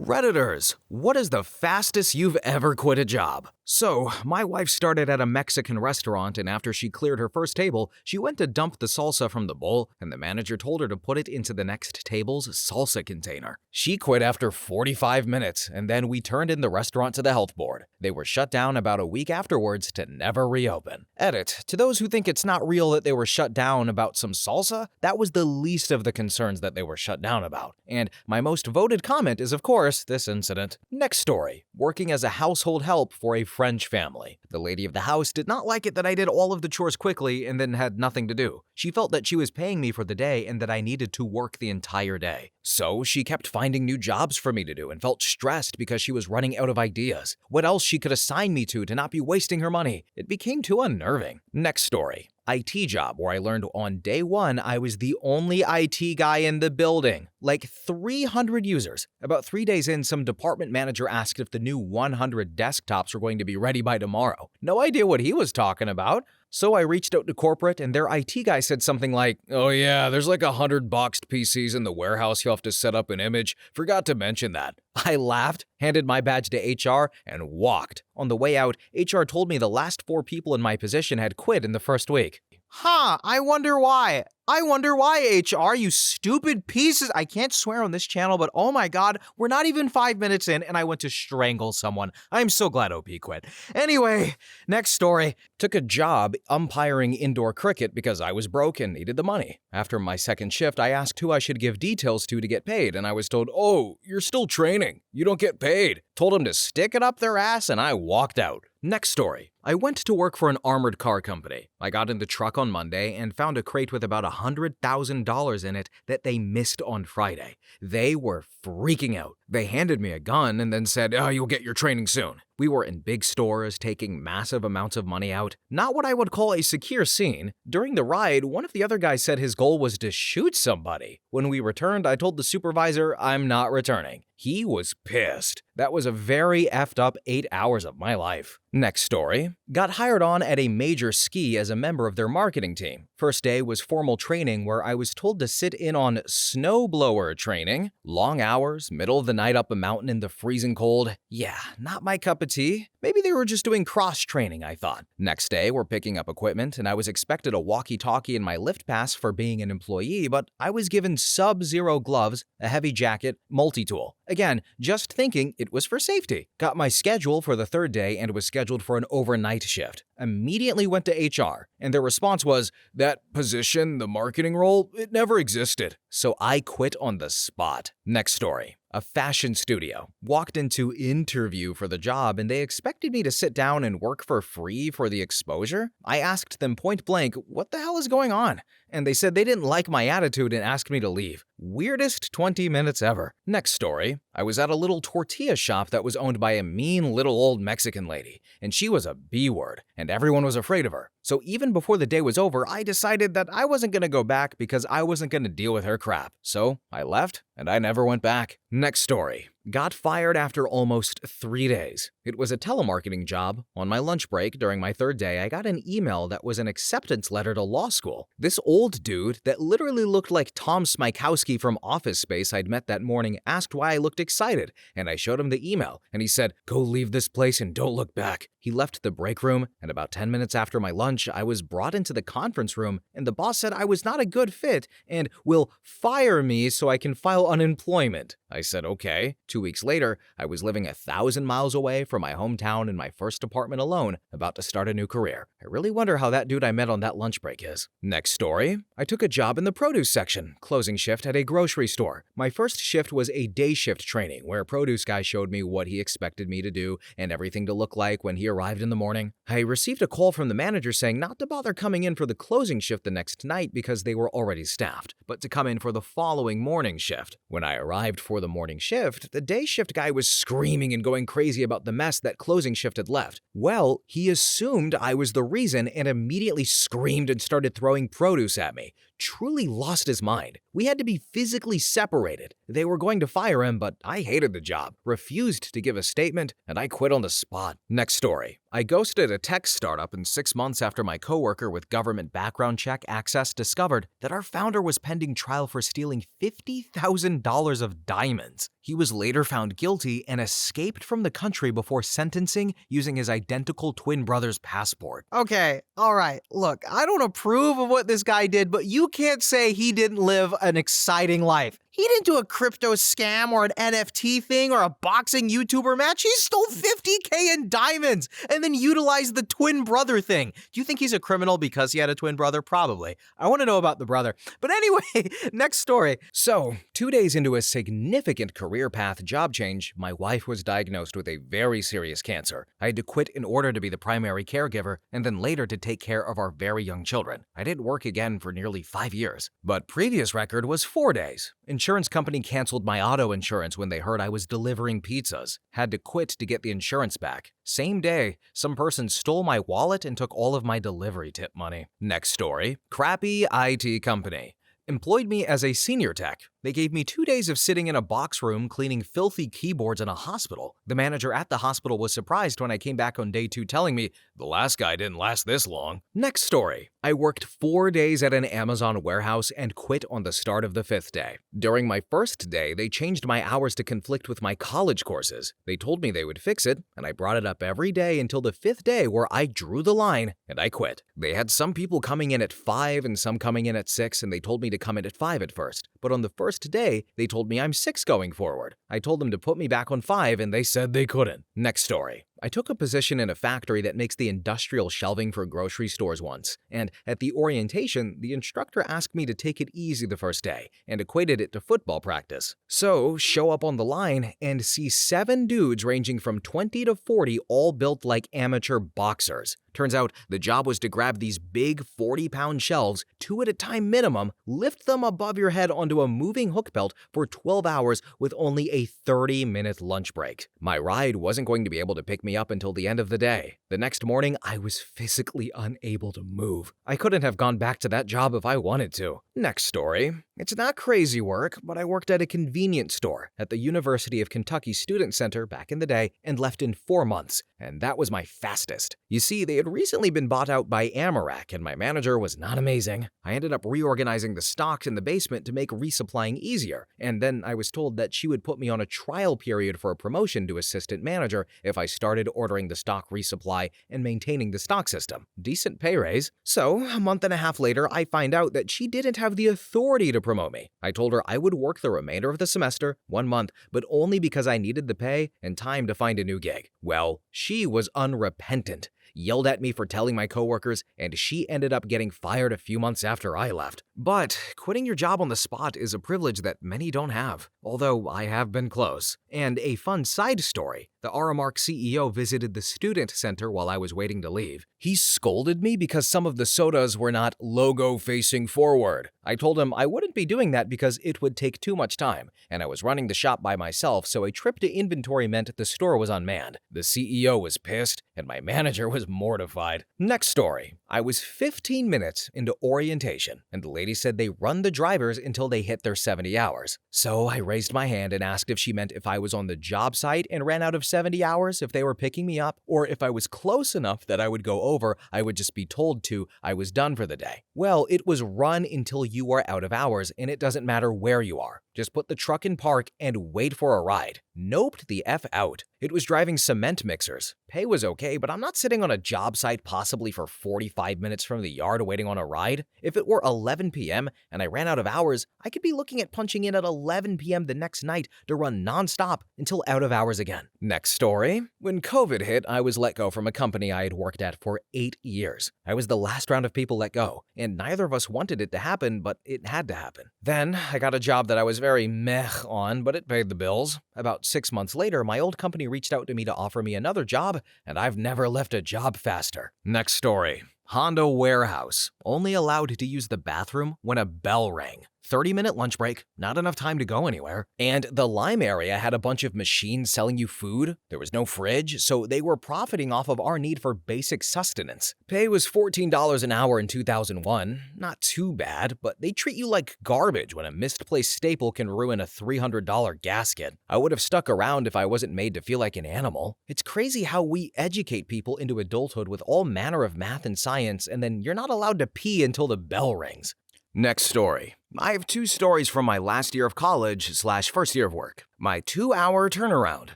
Redditors, what is the fastest you've ever quit a job? So, my wife started at a Mexican restaurant, and after she cleared her first table, she went to dump the salsa from the bowl, and the manager told her to put it into the next table's salsa container. She quit after 45 minutes, and then we turned in the restaurant to the health board. They were shut down about a week afterwards to never reopen. Edit: to those who think it's not real that they were shut down about some salsa, that was the least of the concerns that they were shut down about. And my most voted comment is, of course, this incident. Next story: working as a household help for a French family. The lady of the house did not like it that I did all of the chores quickly and then had nothing to do. She felt that she was paying me for the day and that I needed to work the entire day. So she kept finding new jobs for me to do and felt stressed because she was running out of ideas. What else she could assign me to not be wasting her money? It became too unnerving. Next story: IT job where I learned on day one I was the only IT guy in the building. Like 300 users. About 3 days in, some department manager asked if the new 100 desktops were going to be ready by tomorrow. No idea what he was talking about. So I reached out to corporate, and their IT guy said something like, "Oh yeah, there's like 100 boxed PCs in the warehouse you'll have to set up an image. Forgot to mention that." I laughed, handed my badge to HR, and walked. On the way out, HR told me the last 4 people in my position had quit in the first week. I wonder why. HR, you stupid pieces. I can't swear on this channel, but oh my god, we're not even 5 minutes in and I went to strangle someone. I'm so glad OP quit. Anyway, next story. Took a job umpiring indoor cricket because I was broke and needed the money. After my second shift, I asked who I should give details to get paid, and I was told, "Oh, you're still training. You don't get paid." Told them to stick it up their ass, and I walked out. Next story. I went to work for an armored car company. I got in the truck on Monday and found a crate with about $100,000 in it that they missed on Friday. They were freaking out. They handed me a gun and then said, "Oh, you'll get your training soon." We were in big stores taking massive amounts of money out. Not what I would call a secure scene. During the ride, one of the other guys said his goal was to shoot somebody. When we returned, I told the supervisor I'm not returning. He was pissed. That was a very effed up 8 hours of my life. Next story. Got hired on at a major ski as a member of their marketing team. First day was formal training where I was told to sit in on snowblower training. Long hours, middle of the night up a mountain in the freezing cold. Yeah, not my cup of tea. Maybe they were just doing cross-training, I thought. Next day, we're picking up equipment, and I was expected a walkie-talkie and my lift pass for being an employee, but I was given sub-zero gloves, a heavy jacket, multi-tool. Again, just thinking it was for safety. Got my schedule for the third day and was scheduled for an overnight shift. Immediately went to HR, and their response was, "That position, the marketing role, it never existed." So I quit on the spot. Next story. A fashion studio. Walked into interview for the job and they expected me to sit down and work for free for the exposure. I asked them point blank, what the hell is going on? And they said they didn't like my attitude and asked me to leave. Weirdest 20 minutes ever. Next story. I was at a little tortilla shop that was owned by a mean little old Mexican lady, and she was a B-word, and everyone was afraid of her. So even before the day was over, I decided that I wasn't going to go back because I wasn't going to deal with her crap. So I left, and I never went back. Next story. Got fired after almost 3 days. It was a telemarketing job. On my lunch break during my third day, I got an email that was an acceptance letter to law school. This old dude that literally looked like Tom Smykowski from Office Space I'd met that morning asked why I looked excited, and I showed him the email, and he said, "Go leave this place and don't look back." He left the break room, and about 10 minutes after my lunch, I was brought into the conference room, and the boss said I was not a good fit and will fire me so I can file unemployment. I said, okay. 2 weeks later, I was living 1,000 miles away from my hometown in my first apartment alone, about to start a new career. I really wonder how that dude I met on that lunch break is. Next story. I took a job in the produce section, closing shift at a grocery store. My first shift was a day shift training where a produce guy showed me what he expected me to do and everything to look like when he arrived in the morning. I received a call from the manager saying not to bother coming in for the closing shift the next night because they were already staffed, but to come in for the following morning shift. When I arrived for the morning shift, the day shift guy was screaming and going crazy about the mess that closing shift had left. Well, he assumed I was the reason and immediately screamed and started throwing produce at me. truly lost his mind. We had to be physically separated. They were going to fire him, but I hated the job, refused to give a statement, and I quit on the spot. Next story. I ghosted a tech startup in 6 months after my coworker with government background check access discovered that our founder was pending trial for stealing $50,000 of diamonds. He was later found guilty and escaped from the country before sentencing using his identical twin brother's passport. Okay, alright, look, I don't approve of what this guy did, but you can't say he didn't live an exciting life. He didn't do a crypto scam or an NFT thing or a boxing YouTuber match. He stole $50K in diamonds and then utilized the twin brother thing. Do you think he's a criminal because he had a twin brother? Probably. I want to know about the brother. But anyway, next story. So, 2 days into a significant career path job change, my wife was diagnosed with a very serious cancer. I had to quit in order to be the primary caregiver and then later to take care of our very young children. I didn't work again for nearly 5 years. But previous record was 4 days. Insurance company canceled my auto insurance when they heard I was delivering pizzas. Had to quit to get the insurance back. Same day, some person stole my wallet and took all of my delivery tip money. Next story. Crappy IT company. Employed me as a senior tech. They gave me 2 days of sitting in a box room cleaning filthy keyboards in a hospital. The manager at the hospital was surprised when I came back on day 2 telling me, the last guy didn't last this long. Next story. I worked 4 days at an Amazon warehouse and quit on the start of the 5th day. During my first day, they changed my hours to conflict with my college courses. They told me they would fix it, and I brought it up every day until the 5th day where I drew the line and I quit. They had some people coming in at 5 and some coming in at 6, and they told me to come in at 5 at first. But on the first day, they told me I'm 6 going forward. I told them to put me back on 5 and they said they couldn't. Next story. I took a position in a factory that makes the industrial shelving for grocery stores once, and at the orientation, the instructor asked me to take it easy the first day and equated it to football practice. So, show up on the line and see 7 dudes ranging from 20 to 40 all built like amateur boxers. Turns out the job was to grab these big 40-pound shelves, 2 at a time minimum, lift them above your head onto a moving hook belt for 12 hours with only a 30-minute lunch break. My ride wasn't going to be able to pick me up until the end of the day. The next morning, I was physically unable to move. I couldn't have gone back to that job if I wanted to. Next story. It's not crazy work, but I worked at a convenience store at the University of Kentucky Student Center back in the day and left in 4 months, and that was my fastest. You see, they had recently been bought out by Amarak, and my manager was not amazing. I ended up reorganizing the stocks in the basement to make resupplying easier, and then I was told that she would put me on a trial period for a promotion to assistant manager if I started ordering the stock resupply and maintaining the stock system. Decent pay raise. So, a month and a half later, I find out that she didn't have the authority to promote me. I told her I would work the remainder of the semester, 1 month, but only because I needed the pay and time to find a new gig. Well, she was unrepentant, yelled at me for telling my coworkers, and she ended up getting fired a few months after I left. But quitting your job on the spot is a privilege that many don't have, although I have been close. And a fun side story, the Aramark CEO visited the student center while I was waiting to leave. He scolded me because some of the sodas were not logo facing forward. I told him I wouldn't be doing that because it would take too much time, and I was running the shop by myself, so a trip to inventory meant the store was unmanned. The CEO was pissed, and my manager was mortified. Next story. I was 15 minutes into orientation, and the lady said they run the drivers until they hit their 70 hours. So I raised my hand and asked if she meant if I was on the job site and ran out of 70 hours if they were picking me up, or if I was close enough that I would go over, I would just be told to, I was done for the day. Well, it was run until you are out of hours, and it doesn't matter where you are. Just put the truck in park and wait for a ride. Noped the F out. It was driving cement mixers. Pay was okay, but I'm not sitting on a job site possibly for 45 minutes from the yard waiting on a ride. If it were 11 p.m. and I ran out of hours, I could be looking at punching in at 11 p.m. the next night to run nonstop until out of hours again. Next story. When COVID hit, I was let go from a company I had worked at for 8 years. I was the last round of people let go, and neither of us wanted it to happen, but it had to happen. Then I got a job that I was very meh on, but it paid the bills. About 6 months later, my old company reached out to me to offer me another job, and I've never left a job faster. Next story. Honda warehouse, only allowed to use the bathroom when a bell rang. 30-minute lunch break, not enough time to go anywhere. And the Lime area had a bunch of machines selling you food. There was no fridge, so they were profiting off of our need for basic sustenance. Pay was $14 an hour in 2001. Not too bad, but they treat you like garbage when a misplaced staple can ruin a $300 gasket. I would have stuck around if I wasn't made to feel like an animal. It's crazy how we educate people into adulthood with all manner of math and science, and then you're not allowed to pee until the bell rings. Next story. I have 2 stories from my last year of college/first year of work. My 2-hour turnaround.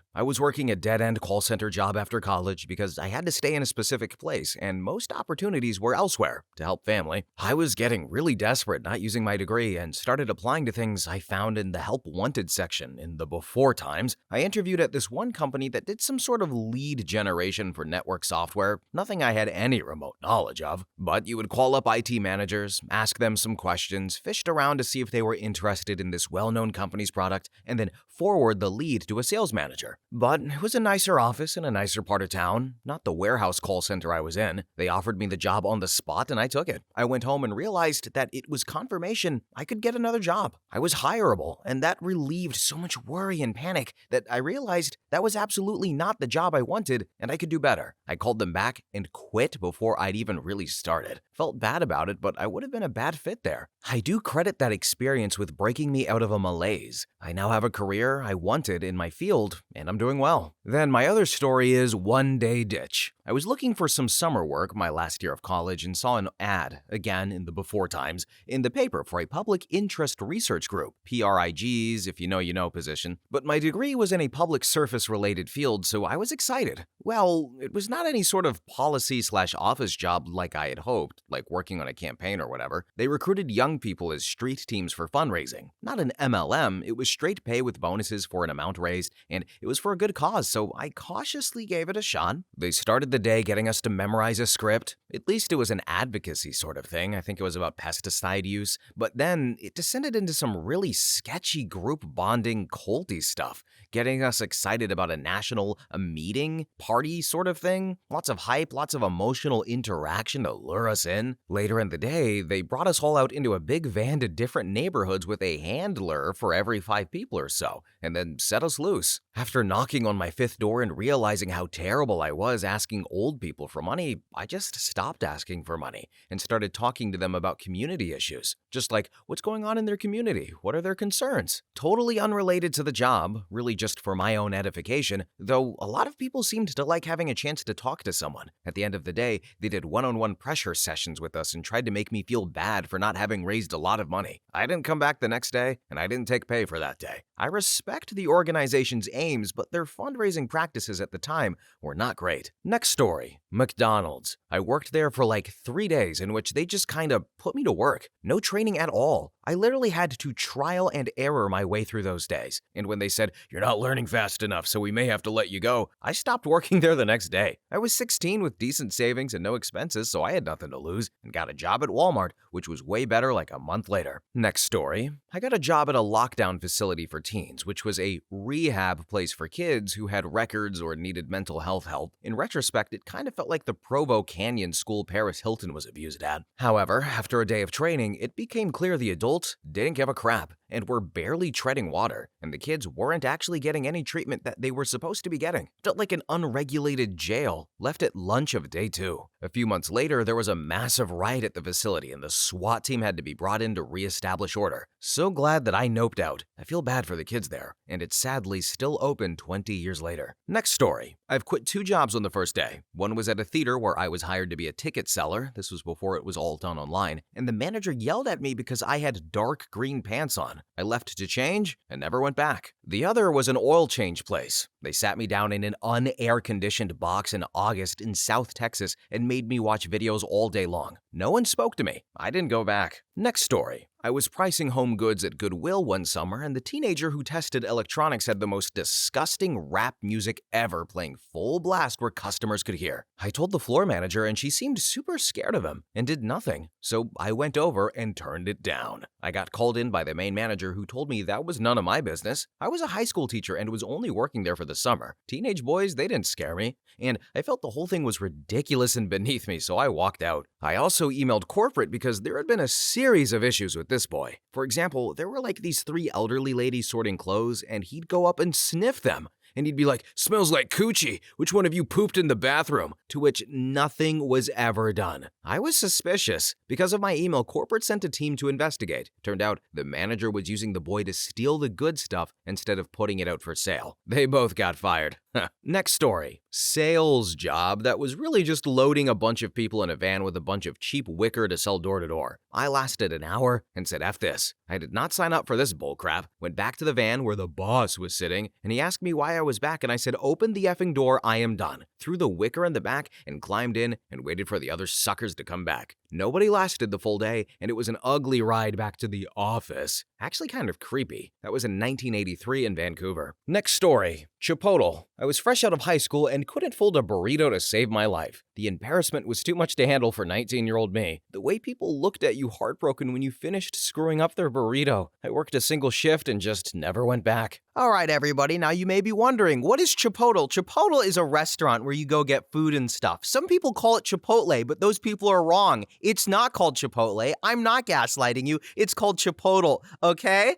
I was working a dead-end call center job after college because I had to stay in a specific place, and most opportunities were elsewhere to help family. I was getting really desperate not using my degree and started applying to things I found in the Help Wanted section in the before times. I interviewed at this one company that did some sort of lead generation for network software, nothing I had any remote knowledge of. But you would call up IT managers, ask them some questions, fished around to see if they were interested in this well-known company's product, and then forward the lead to a sales manager. But it was a nicer office in a nicer part of town, not the warehouse call center I was in. They offered me the job on the spot and I took it. I went home and realized that it was confirmation I could get another job. I was hireable, and that relieved so much worry and panic that I realized that was absolutely not the job I wanted and I could do better. I called them back and quit before I'd even really started. Felt bad about it, but I would have been a bad fit there. I do credit that experience with breaking me out of a malaise. I now have a career I wanted in my field, and I'm doing well. Then my other story is one day ditch. I was looking for some summer work my last year of college and saw an ad, again in the before times, in the paper for a public interest research group, PRIGs, if you know position. But my degree was in a public service-related field, so I was excited. Well, it was not any sort of policy/office job like I had hoped, like working on a campaign or whatever. They recruited young people as street teams for fundraising. Not an MLM, it was straight pay with bonuses for an amount raised, and it was for a good cause, so I cautiously gave it a shot. They started the day getting us to memorize a script. At least it was an advocacy sort of thing. I think it was about pesticide use. But then it descended into some really sketchy group bonding culty stuff, getting us excited about a meeting, party sort of thing. Lots of hype, lots of emotional interaction to lure us in. Later in the day, they brought us all out into a big van to different neighborhoods with a handler for every 5 people or so, and then set us loose. After knocking on my 5th door and realizing how terrible I was asking old people for money, I just stopped asking for money and started talking to them about community issues. Just like, what's going on in their community? What are their concerns? Totally unrelated to the job, really just for my own edification, though a lot of people seemed to like having a chance to talk to someone. At the end of the day, they did one-on-one pressure sessions with us and tried to make me feel bad for not having raised a lot of money. I didn't come back the next day, and I didn't take pay for that day. I respect the organization's aims, but their fundraising practices at the time were not great. Next story, McDonald's. I worked there for like 3 days in which they just kind of put me to work. No training at all. I literally had to trial and error my way through those days. And when they said, "You're not learning fast enough, so we may have to let you go," I stopped working there the next day. I was 16 with decent savings and no expenses, so I had nothing to lose, and got a job at Walmart, which was way better like a month later. Next story, I got a job at a lockdown facility for teens, which was a rehab place for kids who had records or needed mental health help. In retrospect, it kind of felt like the Provo Canyon school Paris Hilton was abused at. However, after a day of training, it became clear the adults didn't give a crap and were barely treading water, and the kids weren't actually getting any treatment that they were supposed to be getting. Felt like an unregulated jail, left at lunch of day 2. A few months later, there was a massive riot at the facility, and the SWAT team had to be brought in to reestablish order. So glad that I noped out. I feel bad for the kids there, and it's sadly still open 20 years later. Next story. I've quit 2 jobs on the first day. One was at a theater where I was hired to be a ticket seller. This was before it was all done online, and the manager yelled at me because I had dark green pants on. I left to change and never went back. The other was an oil change place. They sat me down in an unair-conditioned box in August in South Texas and made me watch videos all day long. No one spoke to me. I didn't go back. Next story. I was pricing home goods at Goodwill one summer, and the teenager who tested electronics had the most disgusting rap music ever playing full blast where customers could hear. I told the floor manager, and she seemed super scared of him and did nothing. So I went over and turned it down. I got called in by the main manager, who told me that was none of my business. I was a high school teacher and was only working there for the summer. Teenage boys, they didn't scare me. And I felt the whole thing was ridiculous and beneath me, so I walked out. I also emailed corporate because there had been a series of issues with this boy. For example, there were like these 3 elderly ladies sorting clothes, and he'd go up and sniff them. And he'd be like, "Smells like coochie. Which one of you pooped in the bathroom?" To which nothing was ever done. I was suspicious. Because of my email, corporate sent a team to investigate. Turned out the manager was using the boy to steal the good stuff instead of putting it out for sale. They both got fired. Next story. Sales job that was really just loading a bunch of people in a van with a bunch of cheap wicker to sell door to door. I lasted an hour and said, "F this." I did not sign up for this bullcrap. Went back to the van where the boss was sitting, and he asked me why I was back, and I said, "Open the effing door, I am done." Threw the wicker in the back and climbed in and waited for the other suckers to come back. Nobody lasted the full day, and it was an ugly ride back to the office. Actually kind of creepy. That was in 1983 in Vancouver. Next story. Chipotle. I was fresh out of high school and couldn't fold a burrito to save my life. The embarrassment was too much to handle for 19-year-old me. The way people looked at you heartbroken when you finished screwing up their burrito. I worked a single shift and just never went back. All right, everybody, now you may be wondering, what is Chipotle? Chipotle is a restaurant where you go get food and stuff. Some people call it Chipotle, but those people are wrong. It's not called Chipotle. I'm not gaslighting you. It's called Chipotle, okay?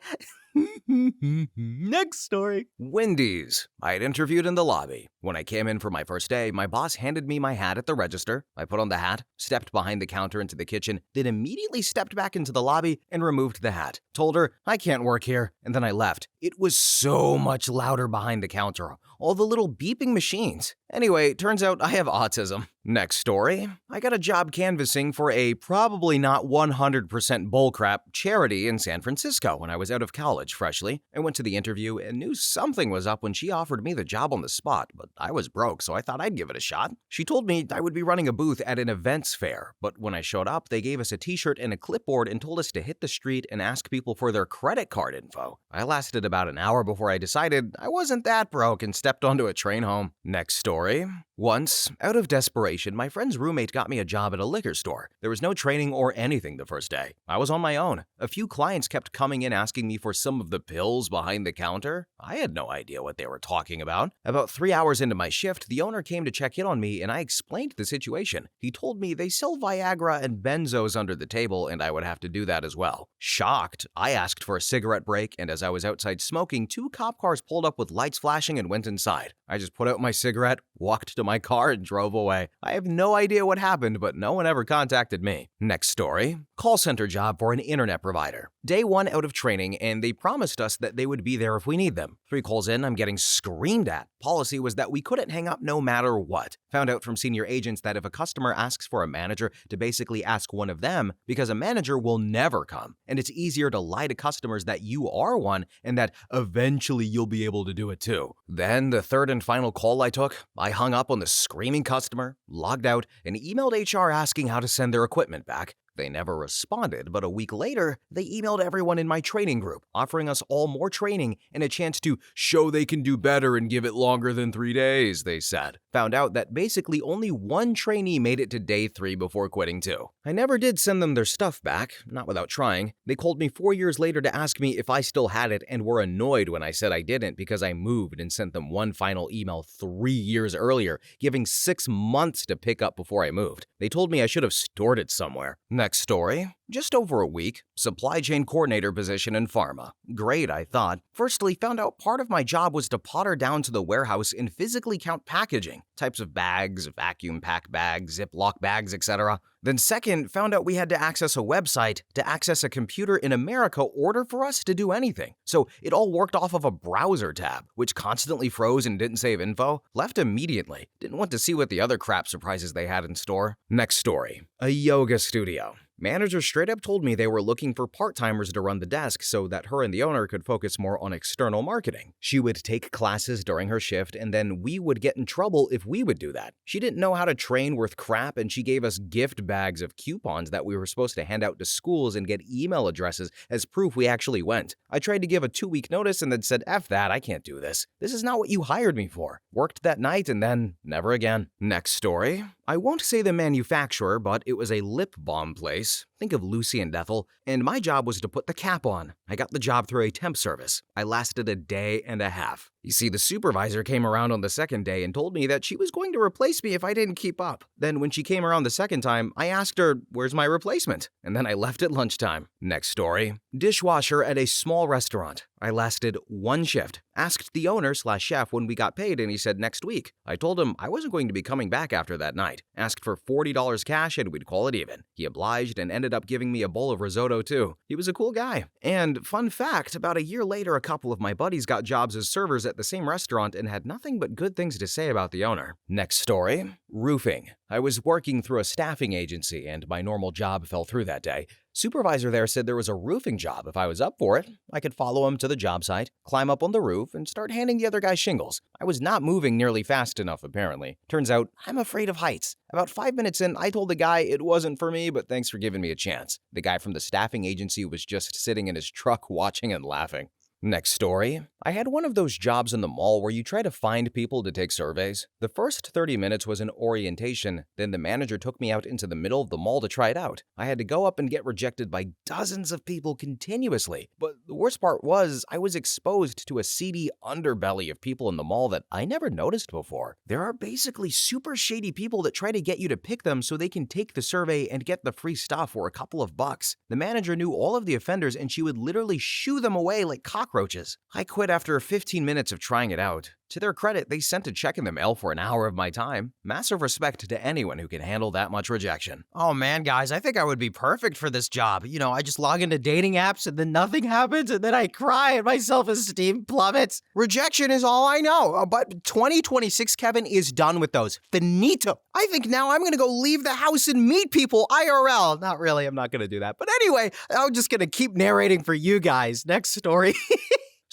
Next story. Wendy's. I had interviewed in the lobby. When I came in for my first day, my boss handed me my hat at the register. I put on the hat, stepped behind the counter into the kitchen, then immediately stepped back into the lobby and removed the hat. Told her, "I can't work here," and then I left. It was so much louder behind the counter. All the little beeping machines. Anyway, turns out I have autism. Next story. I got a job canvassing for a probably not 100% bullcrap charity in San Francisco when I was out of college freshly. I went to the interview and knew something was up when she offered me the job on the spot, but I was broke, so I thought I'd give it a shot. She told me I would be running a booth at an events fair, but when I showed up, they gave us a t-shirt and a clipboard and told us to hit the street and ask people for their credit card info. I lasted about an hour before I decided I wasn't that broke and stepped onto a train home. Next story. Once, out of desperation, my friend's roommate got me a job at a liquor store. There was no training or anything the first day. I was on my own. A few clients kept coming in asking me for some of the pills behind the counter. I had no idea what they were talking about. About 3 hours into my shift, the owner came to check in on me and I explained the situation. He told me they sell Viagra and benzos under the table and I would have to do that as well. Shocked, I asked for a cigarette break, and as I was outside smoking, 2 cop cars pulled up with lights flashing and went inside. I just put out my cigarette, walked to my car, and drove away. I have no idea what happened, but no one ever contacted me. Next story. Call center job for an internet provider. Day 1 out of training, and they promised us that they would be there if we need them. 3 calls in, I'm getting screamed at. Policy was that we couldn't hang up no matter what. Found out from senior agents that if a customer asks for a manager, to basically ask one of them, because a manager will never come. And it's easier to lie to customers that you are one and that eventually you'll be able to do it too. Then the third and final call I took, I hung up on the screaming customer, logged out, and emailed HR asking how to send their equipment back. They never responded, but a week later, they emailed everyone in my training group, offering us all more training and a chance to show they can do better and give it longer than 3 days, they said. Found out that basically only 1 trainee made it to day 3 before quitting too. I never did send them their stuff back, not without trying. They called me 4 years later to ask me if I still had it and were annoyed when I said I didn't because I moved and sent them one final email 3 years earlier, giving 6 months to pick up before I moved. They told me I should have stored it somewhere. Next story. Just over a week, supply chain coordinator position in pharma. Great, I thought. Firstly, found out part of my job was to potter down to the warehouse and physically count packaging, types of bags, vacuum pack bags, Ziploc bags, etc. Then second, found out we had to access a website to access a computer in America order for us to do anything. So it all worked off of a browser tab, which constantly froze and didn't save info. Left immediately. Didn't want to see what the other crap surprises they had in store. Next story. A yoga studio. Manager straight up told me they were looking for part-timers to run the desk so that her and the owner could focus more on external marketing. She would take classes during her shift, and then we would get in trouble if we would do that. She didn't know how to train worth crap, and she gave us gift bags of coupons that we were supposed to hand out to schools and get email addresses as proof we actually went. I tried to give a 2-week notice and then said, F that, I can't do this. This is not what you hired me for. Worked that night and then never again. Next story. I won't say the manufacturer, but it was a lip balm place. Think of Lucy and Ethel, and my job was to put the cap on. I got the job through a temp service. I lasted a day and a half. You see, the supervisor came around on the second day and told me that she was going to replace me if I didn't keep up. Then when she came around the second time, I asked her, where's my replacement? And then I left at lunchtime. Next story. Dishwasher at a small restaurant. I lasted 1 shift. Asked the owner/chef when we got paid and he said next week. I told him I wasn't going to be coming back after that night. Asked for $40 cash and we'd call it even. He obliged and ended up giving me a bowl of risotto too. He was a cool guy. And fun fact, about a year later, a couple of my buddies got jobs as servers at the same restaurant and had nothing but good things to say about the owner. Next story. Roofing. I was working through a staffing agency and my normal job fell through that day. Supervisor there said there was a roofing job. If I was up for it, I could follow him to the job site, climb up on the roof, and start handing the other guy shingles. I was not moving nearly fast enough, apparently. Turns out, I'm afraid of heights. About 5 minutes in, I told the guy it wasn't for me, but thanks for giving me a chance. The guy from the staffing agency was just sitting in his truck watching and laughing. Next story. I had one of those jobs in the mall where you try to find people to take surveys. The first 30 minutes was an orientation, then the manager took me out into the middle of the mall to try it out. I had to go up and get rejected by dozens of people continuously. But the worst part was, I was exposed to a seedy underbelly of people in the mall that I never noticed before. There are basically super shady people that try to get you to pick them so they can take the survey and get the free stuff for a couple of bucks. The manager knew all of the offenders and she would literally shoo them away like cockroaches. I quit after 15 minutes of trying it out. To their credit, they sent a check in the mail for an hour of my time. Massive respect to anyone who can handle that much rejection. Oh man, guys, I think I would be perfect for this job. I just log into dating apps and then nothing happens and then I cry and my self-esteem plummets. Rejection is all I know, but 2026, Kevin, is done with those. Finito. I think now I'm gonna go leave the house and meet people IRL. Not really, I'm not gonna do that. But anyway, I'm just gonna keep narrating for you guys. Next story.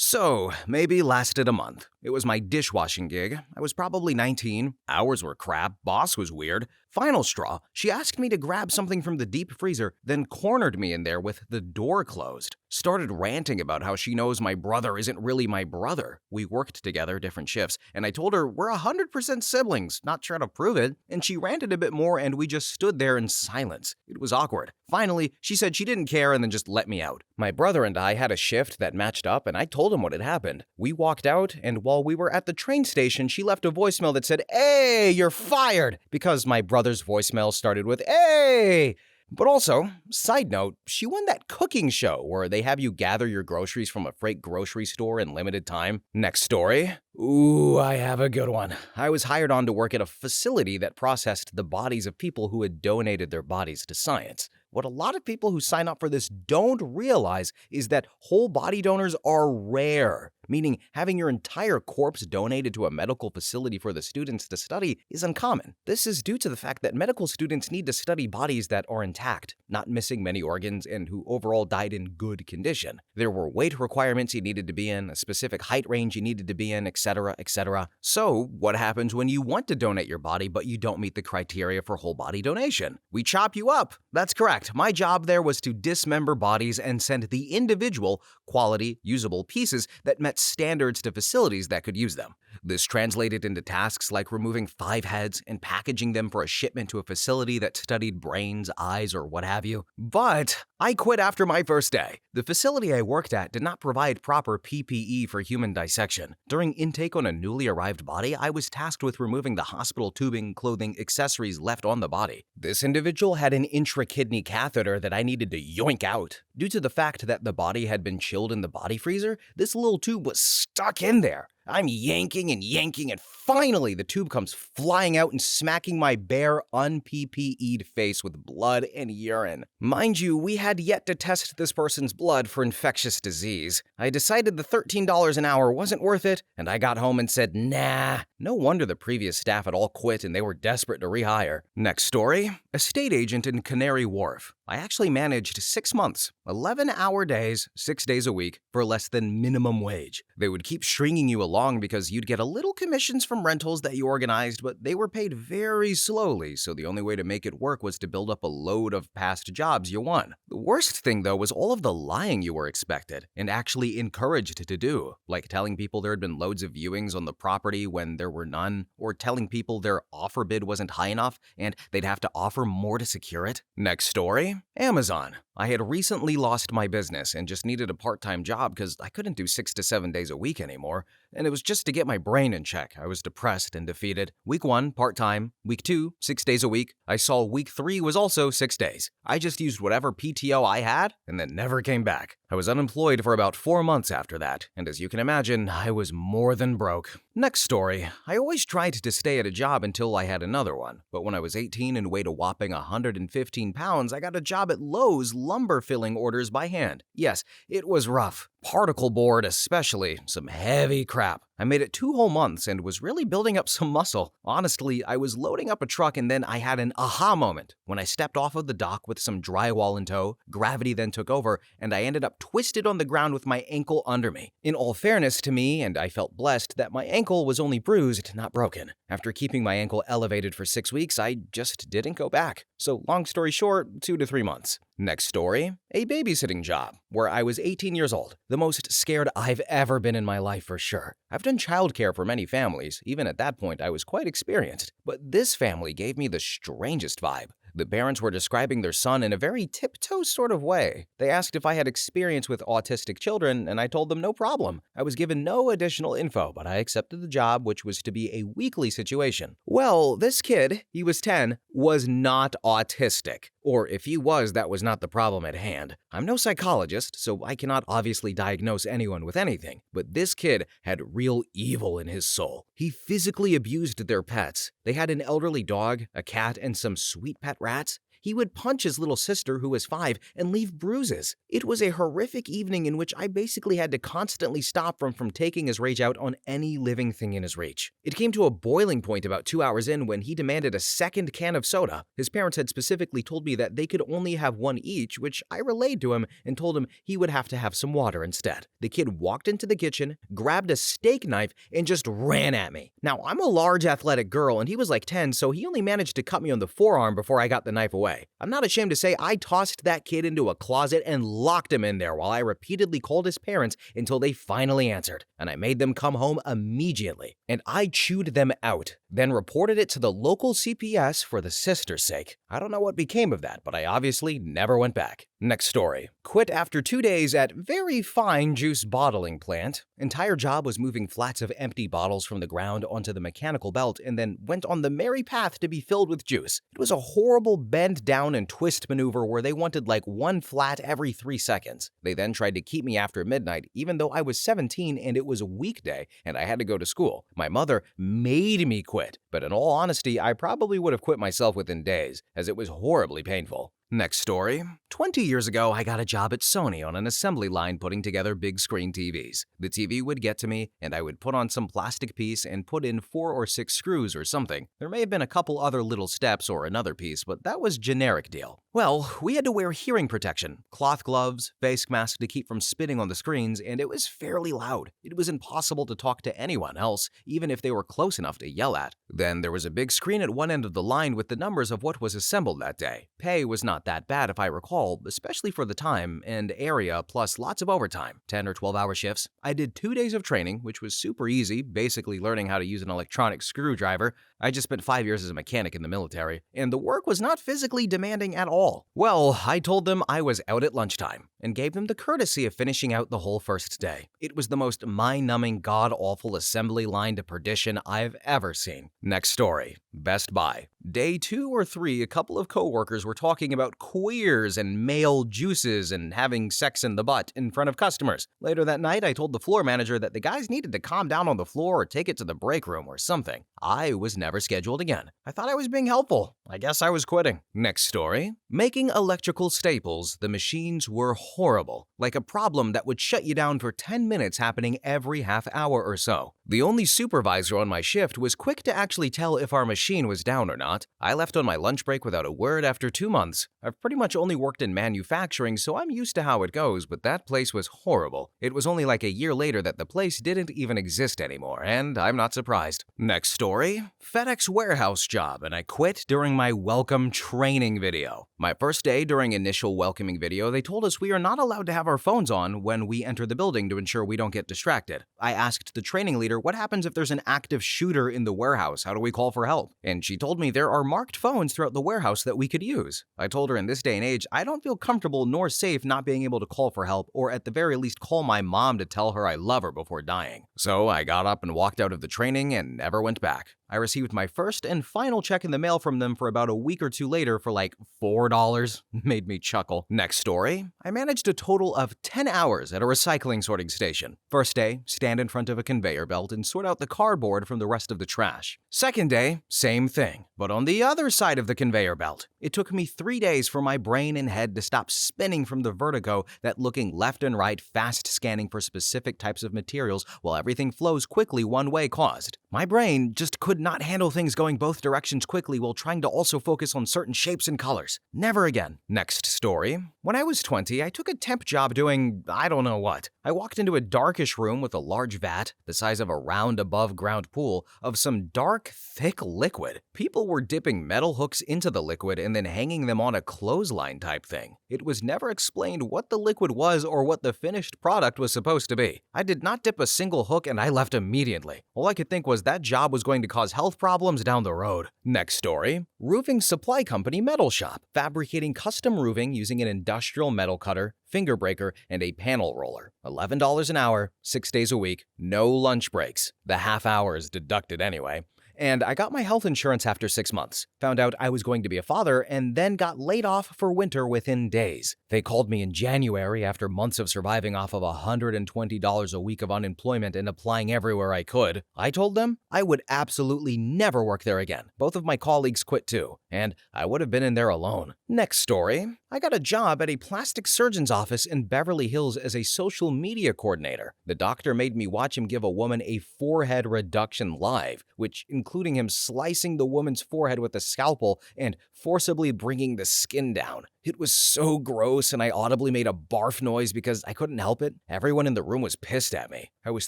So, maybe lasted a month. It was my dishwashing gig. I was probably 19. Hours were crap. Boss was weird. Final straw. She asked me to grab something from the deep freezer, then cornered me in there with the door closed. Started ranting about how she knows my brother isn't really my brother. We worked together, different shifts, and I told her we're 100% siblings, not trying to prove it. And she ranted a bit more and we just stood there in silence. It was awkward. Finally, she said she didn't care and then just let me out. My brother and I had a shift that matched up and I told him what had happened. We walked out and while we were at the train station, she left a voicemail that said, "Hey, you're fired," because my brother's voicemail started with, "Hey." But also, side note, she won that cooking show where they have you gather your groceries from a freight grocery store in limited time. Next story. Ooh, I have a good one. I was hired on to work at a facility that processed the bodies of people who had donated their bodies to science. What a lot of people who sign up for this don't realize is that whole body donors are rare, meaning having your entire corpse donated to a medical facility for the students to study is uncommon. This is due to the fact that medical students need to study bodies that are intact, not missing many organs, and who overall died in good condition. There were weight requirements you needed to be in, a specific height range you needed to be in, etc., etc. So, what happens when you want to donate your body but you don't meet the criteria for whole body donation? We chop you up. That's correct. My job there was to dismember bodies and send the individual, quality, usable pieces that met standards to facilities that could use them. This translated into tasks like removing 5 heads and packaging them for a shipment to a facility that studied brains, eyes, or what have you. But I quit after my first day. The facility I worked at did not provide proper PPE for human dissection. During intake on a newly arrived body, I was tasked with removing the hospital tubing, clothing, accessories left on the body. This individual had an intra-kidney catheter that I needed to yoink out. Due to the fact that the body had been chilled in the body freezer, this little tube was stuck in there. I'm yanking, and finally the tube comes flying out and smacking my bare, un-PPE'd face with blood and urine. Mind you, we had yet to test this person's blood for infectious disease. I decided the $13 an hour wasn't worth it, and I got home and said, nah. No wonder the previous staff had all quit and they were desperate to rehire. Next story. Estate agent in Canary Wharf. I actually managed 6 months, 11-hour days, 6 days a week, for less than minimum wage. They would keep stringing you along because you'd get a little commissions from rentals that you organized, but they were paid very slowly, so the only way to make it work was to build up a load of past jobs you won. The worst thing, though, was all of the lying you were expected and actually encouraged to do, like telling people there had been loads of viewings on the property when there were none, or telling people their offer bid wasn't high enough and they'd have to offer more to secure it. Next story. Amazon. I had recently lost my business and just needed a part-time job because I couldn't do 6 to 7 days a week anymore, and it was just to get my brain in check. I was depressed and defeated. Week 1, part-time. Week 2, 6 days a week. I saw week 3 was also 6 days. I just used whatever PTO I had and then never came back. I was unemployed for about 4 months after that, and as you can imagine, I was more than broke. Next story. I always tried to stay at a job until I had another one, but when I was 18 and weighed a whopping 115 pounds, I got a job at Lowe's lumber filling orders by hand. Yes, it was rough. Particle board especially, some heavy crap. I made it 2 whole months and was really building up some muscle. Honestly, I was loading up a truck and then I had an aha moment. When I stepped off of the dock with some drywall in tow, gravity then took over and I ended up twisted on the ground with my ankle under me. In all fairness to me, and I felt blessed that my ankle was only bruised, not broken. After keeping my ankle elevated for 6 weeks, I just didn't go back. So long story short, 2 to 3 months. Next story, a babysitting job, where I was 18 years old. The most scared I've ever been in my life for sure. I've done childcare for many families. Even at that point, I was quite experienced. But this family gave me the strangest vibe. The parents were describing their son in a very tiptoe sort of way. They asked if I had experience with autistic children, and I told them no problem. I was given no additional info, but I accepted the job, which was to be a weekly situation. Well, this kid, he was 10, was not autistic. Or if he was, that was not the problem at hand. I'm no psychologist, so I cannot obviously diagnose anyone with anything, but this kid had real evil in his soul. He physically abused their pets. They had an elderly dog, a cat, and some sweet pet rats. He would punch his little sister, who was 5, and leave bruises. It was a horrific evening in which I basically had to constantly stop him from taking his rage out on any living thing in his reach. It came to a boiling point about 2 hours in when he demanded a second can of soda. His parents had specifically told me that they could only have one each, which I relayed to him and told him he would have to have some water instead. The kid walked into the kitchen, grabbed a steak knife, and just ran at me. Now, I'm a large athletic girl, and he was like 10, so he only managed to cut me on the forearm before I got the knife away. I'm not ashamed to say I tossed that kid into a closet and locked him in there while I repeatedly called his parents until they finally answered, and I made them come home immediately. And I chewed them out, then reported it to the local CPS for the sister's sake. I don't know what became of that, but I obviously never went back. Next story. Quit after 2 days at very fine juice bottling plant. Entire job was moving flats of empty bottles from the ground onto the mechanical belt and then went on the merry path to be filled with juice. It was a horrible bend down and twist maneuver where they wanted like 1 flat every 3 seconds. They then tried to keep me after midnight even though I was 17 and it was a weekday and I had to go to school. My mother made me quit, but in all honesty, I probably would have quit myself within days as it was horribly painful. Next story. 20 years ago, I got a job at Sony on an assembly line putting together big screen TVs. The TV would get to me, and I would put on some plastic piece and put in 4 or 6 screws or something. There may have been a couple other little steps or another piece, but that was generic deal. Well, we had to wear hearing protection, cloth gloves, face mask to keep from spitting on the screens, and it was fairly loud. It was impossible to talk to anyone else, even if they were close enough to yell at. Then there was a big screen at one end of the line with the numbers of what was assembled that day. Pay was not that bad if I recall, especially for the time and area, plus lots of overtime, 10 or 12-hour shifts. I did 2 days of training, which was super easy, basically learning how to use an electronic screwdriver. I just spent 5 years as a mechanic in the military, and the work was not physically demanding at all. Well, I told them I was out at lunchtime and gave them the courtesy of finishing out the whole first day. It was the most mind-numbing, god-awful assembly line to perdition I've ever seen. Next story. Best Buy. Day 2 or 3, a couple of coworkers were talking about queers and male juices and having sex in the butt in front of customers. Later that night, I told the floor manager that the guys needed to calm down on the floor or take it to the break room or something. I was never scheduled again. I thought I was being helpful. I guess I was quitting. Next story. Making electrical staples, the machines were horrible. Like a problem that would shut you down for 10 minutes happening every half hour or so. The only supervisor on my shift was quick to actually tell if our machine was down or not. I left on my lunch break without a word after 2 months. I've pretty much only worked in manufacturing, so I'm used to how it goes, but that place was horrible. It was only like a year later that the place didn't even exist anymore, and I'm not surprised. Next story, FedEx warehouse job, and I quit during my welcome training video. My first day during initial welcoming video, they told us we are not allowed to have our phones on when we enter the building to ensure we don't get distracted. I asked the training leader, what happens if there's an active shooter in the warehouse? How do we call for help? And she told me there are marked phones throughout the warehouse that we could use. I told her in this day and age, I don't feel comfortable nor safe not being able to call for help, or at the very least call my mom to tell her I love her before dying. So I got up and walked out of the training and never went back. I received my first and final check in the mail from them for about a week or two later for like $4. Made me chuckle. Next story, I managed a total of 10 hours at a recycling sorting station. First day, stand in front of a conveyor belt and sort out the cardboard from the rest of the trash. Second day, same thing, but on the other side of the conveyor belt. It took me 3 days for my brain and head to stop spinning from the vertigo that looking left and right, fast scanning for specific types of materials while everything flows quickly one way caused. My brain just could not handle things going both directions quickly while trying to also focus on certain shapes and colors. Never again. Next story. When I was 20, I took a temp job doing I don't know what. I walked into a darkish room with a large vat, the size of a round above-ground pool, of some dark, thick liquid. People were dipping metal hooks into the liquid and then hanging them on a clothesline type thing. It was never explained what the liquid was or what the finished product was supposed to be. I did not dip a single hook and I left immediately. All I could think was that job was going to cause health problems down the road. Next story, roofing supply company metal shop, fabricating custom roofing using an industrial metal cutter, finger breaker, and a panel roller. $11 an hour, 6 days a week, no lunch breaks. The half hour is deducted anyway. And I got my health insurance after 6 months, found out I was going to be a father, and then got laid off for winter within days. They called me in January after months of surviving off of $120 a week of unemployment and applying everywhere I could. I told them I would absolutely never work there again. Both of my colleagues quit too, and I would have been in there alone. Next story, I got a job at a plastic surgeon's office in Beverly Hills as a social media coordinator. The doctor made me watch him give a woman a forehead reduction live, which including him slicing the woman's forehead with a scalpel and forcibly bringing the skin down. It was so gross, and I audibly made a barf noise because I couldn't help it. Everyone in the room was pissed at me. I was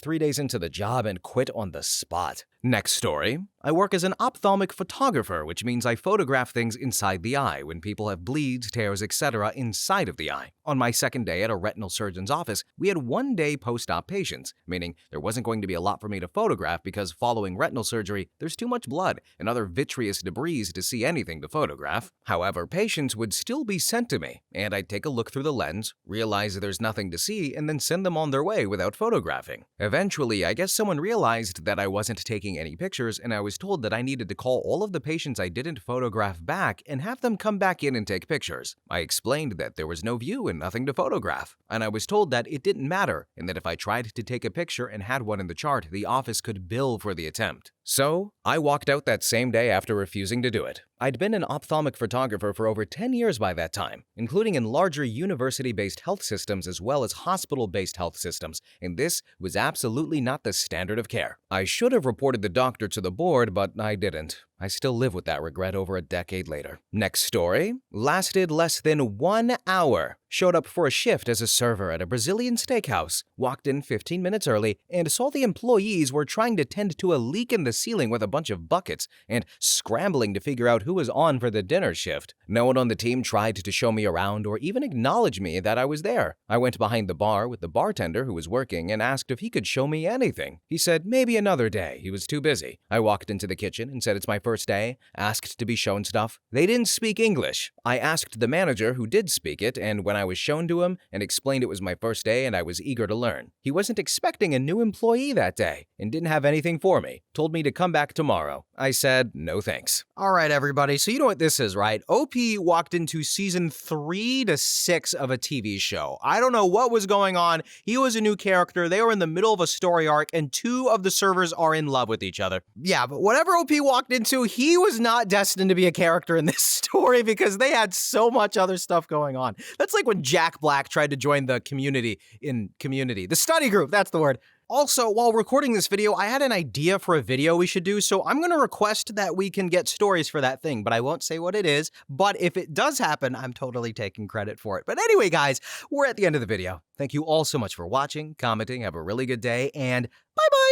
3 days into the job and quit on the spot. Next story. I work as an ophthalmic photographer, which means I photograph things inside the eye when people have bleeds, tears, etc. inside of the eye. On my second day at a retinal surgeon's office, we had 1 day post-op patients, meaning there wasn't going to be a lot for me to photograph because following retinal surgery, there's too much blood and other vitreous debris to see anything to photograph. However, patients would still be sent to me, and I'd take a look through the lens, realize there's nothing to see, and then send them on their way without photographing. Eventually, I guess someone realized that I wasn't taking any pictures, and I was told that I needed to call all of the patients I didn't photograph back and have them come back in and take pictures. I explained that there was no view and nothing to photograph, and I was told that it didn't matter, and that if I tried to take a picture and had one in the chart, the office could bill for the attempt. So, I walked out that same day after refusing to do it. I'd been an ophthalmic photographer for over 10 years by that time, including in larger university-based health systems as well as hospital-based health systems, and this was absolutely not the standard of care. I should have reported the doctor to the board, but I didn't. I still live with that regret over a decade later. Next story. Lasted less than 1 hour. Showed up for a shift as a server at a Brazilian steakhouse. Walked in 15 minutes early and saw the employees were trying to tend to a leak in the ceiling with a bunch of buckets and scrambling to figure out who was on for the dinner shift. No one on the team tried to show me around or even acknowledge me that I was there. I went behind the bar with the bartender who was working and asked if he could show me anything. He said maybe another day, he was too busy. I walked into the kitchen and said it's my first day, asked to be shown stuff. They didn't speak English. I asked the manager who did speak it, and when I was shown to him and explained it was my first day and I was eager to learn. He wasn't expecting a new employee that day and didn't have anything for me. Told me to come back tomorrow. I said no thanks. All right, everybody, so you know what this is, right? OP walked into season 3 to 6 of a TV show. I don't know what was going on. He was a new character. They were in the middle of a story arc, and 2 of the servers are in love with each other. Yeah, but whatever OP walked into, he was not destined to be a character in this story because they had so much other stuff going on. That's like when Jack Black tried to join the community in Community. The study group, that's the word. Also, while recording this video, I had an idea for a video we should do, so I'm gonna request that we can get stories for that thing, but I won't say what it is. But if it does happen, I'm totally taking credit for it. But anyway, guys, we're at the end of the video. Thank you all so much for watching, commenting, have a really good day, and bye-bye!